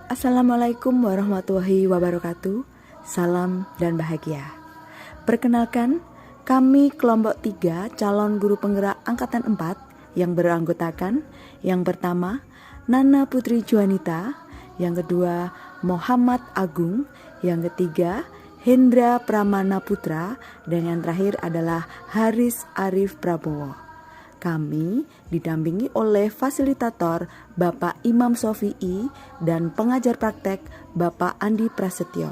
Assalamualaikum warahmatullahi wabarakatuh. Salam dan bahagia. Perkenalkan, kami kelompok 3 calon guru penggerak angkatan 4 yang beranggotakan yang pertama Nana Putri Juanita, yang kedua Muhammad Agung, yang ketiga Hendra Pramana Putra, dan yang terakhir adalah Haris Arif Prabowo. Kami didampingi oleh fasilitator Bapak Imam Sofi'i dan pengajar praktek Bapak Andi Prasetyo.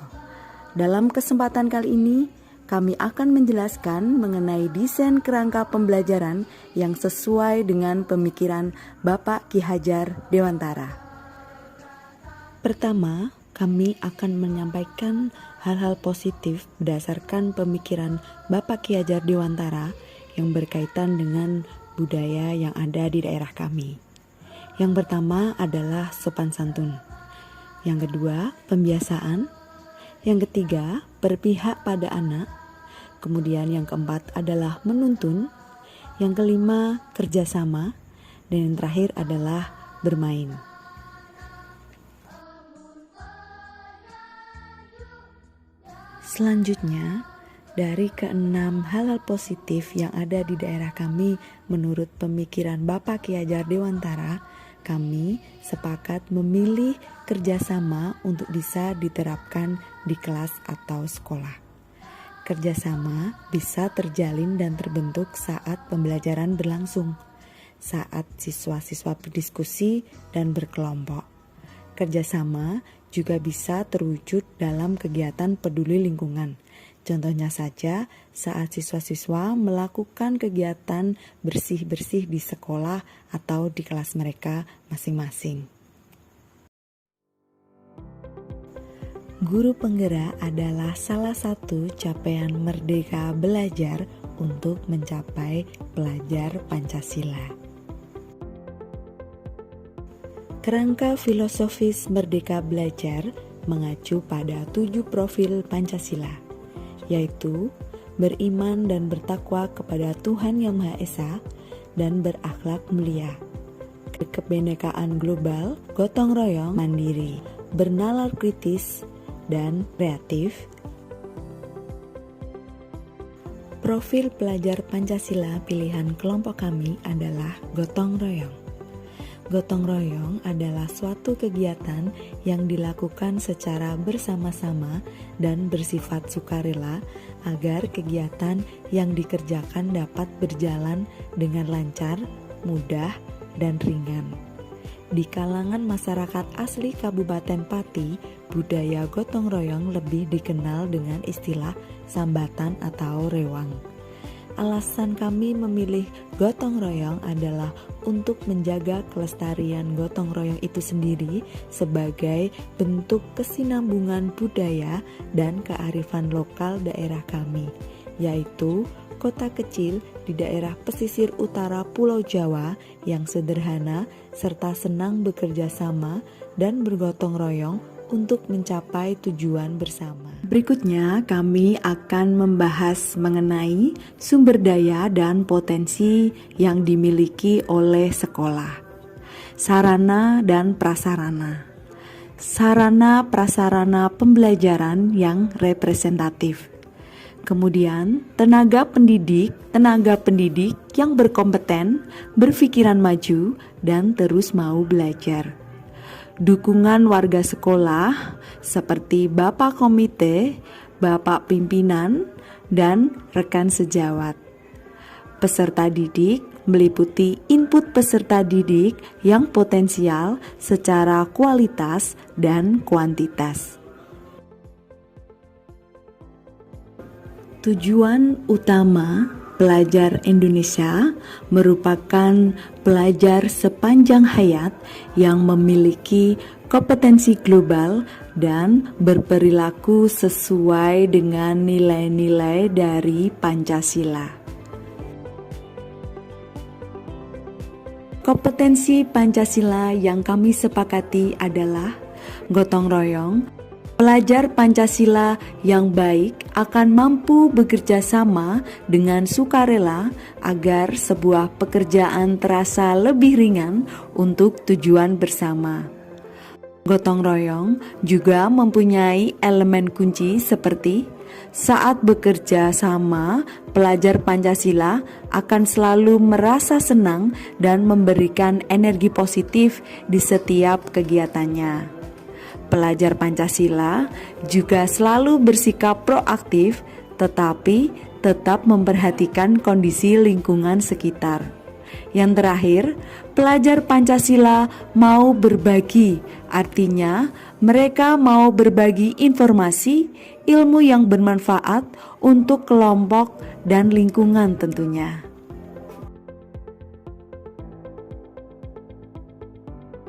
Dalam kesempatan kali ini, kami akan menjelaskan mengenai desain kerangka pembelajaran yang sesuai dengan pemikiran Bapak Ki Hajar Dewantara. Pertama, kami akan menyampaikan hal-hal positif berdasarkan pemikiran Bapak Ki Hajar Dewantara yang berkaitan dengan budaya yang ada di daerah kami. Yang pertama adalah sopan santun. Yang kedua, pembiasaan. Yang ketiga, berpihak pada anak. Kemudian yang keempat adalah menuntun. Yang kelima, kerjasama. Dan yang terakhir adalah bermain. Selanjutnya, dari keenam hal-hal positif yang ada di daerah kami menurut pemikiran Bapak Ki Hajar Dewantara, kami sepakat memilih kerjasama untuk bisa diterapkan di kelas atau sekolah. Kerjasama bisa terjalin dan terbentuk saat pembelajaran berlangsung, saat siswa-siswa berdiskusi dan berkelompok. Kerjasama juga bisa terwujud dalam kegiatan peduli lingkungan. Contohnya saja saat siswa-siswa melakukan kegiatan bersih-bersih di sekolah atau di kelas mereka masing-masing. Guru penggerak adalah salah satu capaian merdeka belajar untuk mencapai pelajar Pancasila. Kerangka filosofis merdeka belajar mengacu pada 7 profil Pancasila, yaitu beriman dan bertakwa kepada Tuhan Yang Maha Esa dan berakhlak mulia, kebinekaan global, gotong royong, mandiri, bernalar kritis, dan kreatif. Profil pelajar Pancasila pilihan kelompok kami adalah gotong royong. Gotong royong adalah suatu kegiatan yang dilakukan secara bersama-sama dan bersifat sukarela agar kegiatan yang dikerjakan dapat berjalan dengan lancar, mudah, dan ringan. Di kalangan masyarakat asli Kabupaten Pati, budaya gotong royong lebih dikenal dengan istilah sambatan atau rewang. Alasan kami memilih gotong royong adalah untuk menjaga kelestarian gotong royong itu sendiri sebagai bentuk kesinambungan budaya dan kearifan lokal daerah kami, yaitu kota kecil di daerah pesisir utara Pulau Jawa yang sederhana serta senang bekerja sama dan bergotong royong untuk mencapai tujuan bersama. Berikutnya kami akan membahas mengenai sumber daya dan potensi yang dimiliki oleh sekolah. Sarana dan prasarana. Sarana prasarana pembelajaran yang representatif. Kemudian tenaga pendidik yang berkompeten, berpikiran maju, dan terus mau belajar. Dukungan warga sekolah seperti Bapak Komite, Bapak Pimpinan, dan rekan sejawat. Peserta didik meliputi input peserta didik yang potensial secara kualitas dan kuantitas. Tujuan utama pelajar Indonesia merupakan pelajar sepanjang hayat yang memiliki kompetensi global dan berperilaku sesuai dengan nilai-nilai dari Pancasila. Kompetensi Pancasila yang kami sepakati adalah gotong royong. Pelajar Pancasila yang baik akan mampu bekerja sama dengan sukarela agar sebuah pekerjaan terasa lebih ringan untuk tujuan bersama. Gotong royong juga mempunyai elemen kunci seperti saat bekerja sama, pelajar Pancasila akan selalu merasa senang dan memberikan energi positif di setiap kegiatannya. Pelajar Pancasila juga selalu bersikap proaktif, tetapi tetap memperhatikan kondisi lingkungan sekitar. Yang terakhir, pelajar Pancasila mau berbagi, artinya mereka mau berbagi informasi, ilmu yang bermanfaat untuk kelompok dan lingkungan tentunya.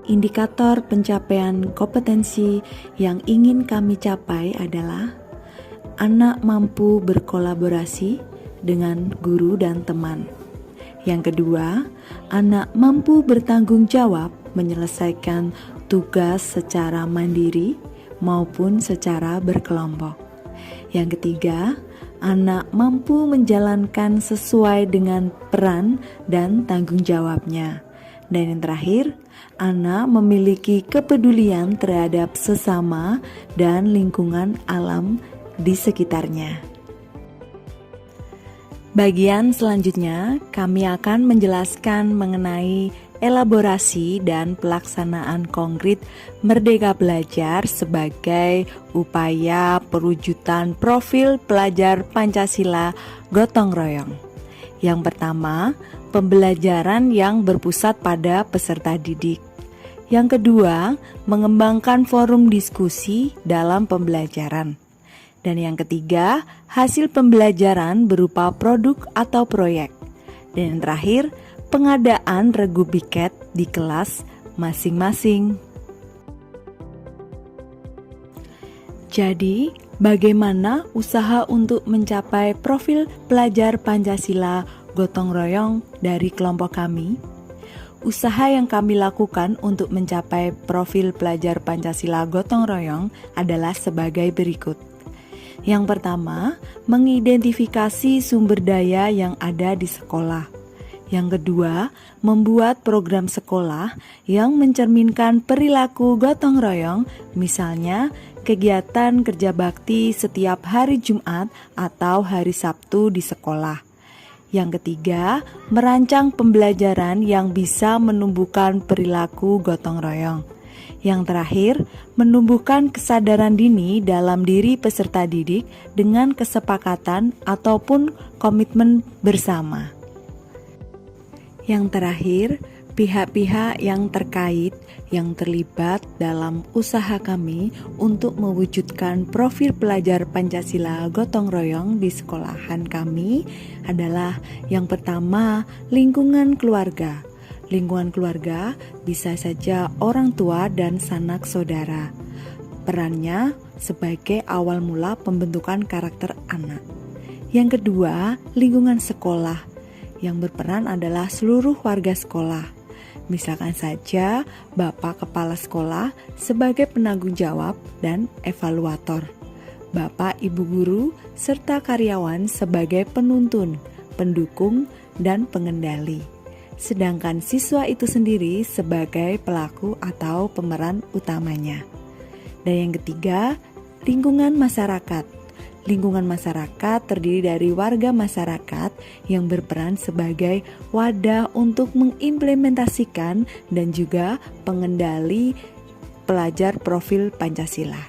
Indikator pencapaian kompetensi yang ingin kami capai adalah anak mampu berkolaborasi dengan guru dan teman. Yang kedua, anak mampu bertanggung jawab menyelesaikan tugas secara mandiri maupun secara berkelompok. Yang ketiga, anak mampu menjalankan sesuai dengan peran dan tanggung jawabnya. Dan yang terakhir, anak memiliki kepedulian terhadap sesama dan lingkungan alam di sekitarnya. Bagian selanjutnya, kami akan menjelaskan mengenai elaborasi dan pelaksanaan konkret Merdeka Belajar sebagai upaya perwujudan profil pelajar Pancasila gotong royong. Yang pertama, pembelajaran yang berpusat pada peserta didik. Yang kedua, mengembangkan forum diskusi dalam pembelajaran. Dan yang ketiga, hasil pembelajaran berupa produk atau proyek. Dan yang terakhir, pengadaan regu piket di kelas masing-masing. Jadi, bagaimana usaha untuk mencapai profil pelajar Pancasila gotong royong dari kelompok kami? Usaha yang kami lakukan untuk mencapai profil pelajar Pancasila gotong royong adalah sebagai berikut. Yang pertama, mengidentifikasi sumber daya yang ada di sekolah. Yang kedua, membuat program sekolah yang mencerminkan perilaku gotong royong, misalnya kegiatan kerja bakti setiap hari Jumat atau hari Sabtu di sekolah. Yang ketiga, merancang pembelajaran yang bisa menumbuhkan perilaku gotong royong. Yang terakhir, menumbuhkan kesadaran dini dalam diri peserta didik dengan kesepakatan ataupun komitmen bersama. Yang terakhir, pihak-pihak yang terkait yang terlibat dalam usaha kami untuk mewujudkan profil pelajar Pancasila gotong royong di sekolahan kami adalah yang pertama, lingkungan keluarga. Lingkungan keluarga bisa saja orang tua dan sanak saudara. Perannya sebagai awal mula pembentukan karakter anak. Yang kedua, lingkungan sekolah. Yang berperan adalah seluruh warga sekolah. Misalkan saja Bapak Kepala Sekolah sebagai penanggung jawab dan evaluator. Bapak Ibu Guru serta karyawan sebagai penuntun, pendukung, dan pengendali. Sedangkan siswa itu sendiri sebagai pelaku atau pemeran utamanya. Dan yang ketiga, lingkungan masyarakat. Lingkungan masyarakat terdiri dari warga masyarakat yang berperan sebagai wadah untuk mengimplementasikan dan juga pengendali pelajar profil Pancasila.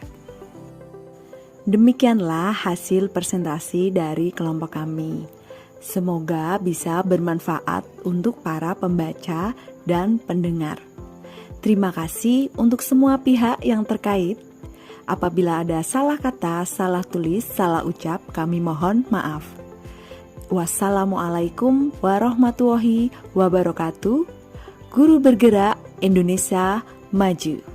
Demikianlah hasil presentasi dari kelompok kami. Semoga bisa bermanfaat untuk para pembaca dan pendengar. Terima kasih untuk semua pihak yang terkait. Apabila ada salah kata, salah tulis, salah ucap, kami mohon maaf. Wassalamualaikum warahmatullahi wabarakatuh. Guru bergerak Indonesia maju.